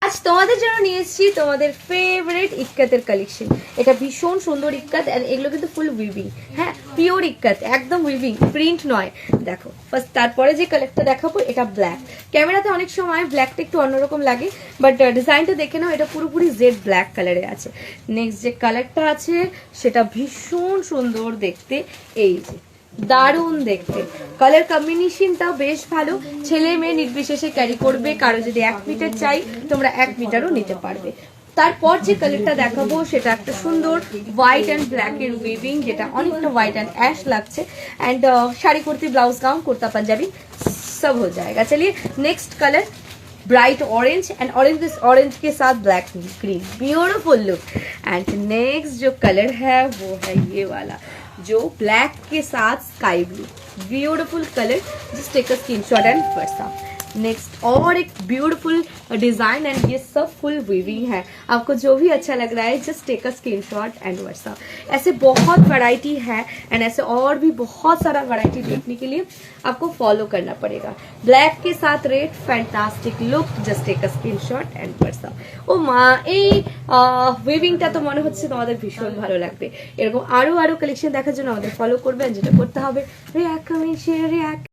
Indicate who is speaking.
Speaker 1: আজ তোমাদের জন্য নিয়ে এসেছি তোমাদের ফেভারিট ইক্কাতের কালেকশন। এটা ভীষণ সুন্দর ইক্কাত, এগুলো কিন্তু ফুল উইভিং, হ্যাঁ পিওর ইক্কাত, একদম উইভিং, প্রিন্ট নয়। দেখো ফার্স্ট, তারপরে যে কালারটা দেখাবো এটা ব্ল্যাক। ক্যামেরাতে অনেক সময় ব্ল্যাকটা একটু অন্যরকম লাগে, বাট ডিজাইনটা দেখে নাও, এটা পুরোপুরি জেড ব্ল্যাক কালারে আছে। নেক্সট যে কালারটা আছে সেটা ভীষণ সুন্দর দেখতে, এই যে দারুণ দেখতে, কালার কম্বিনেশনটাও বেশ ভালো, ছেলে মেয়ে নির্বিশেষে ক্যারি করবে। কারো যদি 1 মিটার চাই তোমরা 1 মিটারও নিতে পারবে। তারপর যে কালারটা দেখাবো সেটা একটা সুন্দর হোয়াইট অ্যান্ড ব্ল্যাক এর উইভিং, যেটা অনেকটা হোয়াইট অ্যান্ড অ্যাশ লাগছে। And sari kurti, blouse gown, kurta Punjabi सब हो जाएगा। चलिए next colour bright orange and orange के साथ black green, beautiful look. And next जो कलर है वो है ये वाला, जो ब्लैक के साथ sky blue, beautiful colour. Just take a screenshot and WhatsApp. Next और एक ब्यूटीफुल डिजाइन एंड ये सब फुल वीविंग है। आपको जो भी अच्छा लग रहा है just take a screenshot and WhatsApp. ऐसे बहुत वैरायटी है एंड ऐसे और भी बहुत सारा वैरायटी देखने के लिए आपको फॉलो करना पड़ेगा। ब्लैक के साथ red, fantastic look. Just take a screenshot and WhatsApp. ও মা, এই উইভিংটা তো মনে হচ্ছে তোমাদের ভীষণ ভালো লাগবে। এরকম আরো কালেকশন দেখার জন্য আমাদের ফলো করবেন। যেটা করতে হবে, রিয়াক্ট, কমেন্ট, শেয়ার, রিয়াক্ট।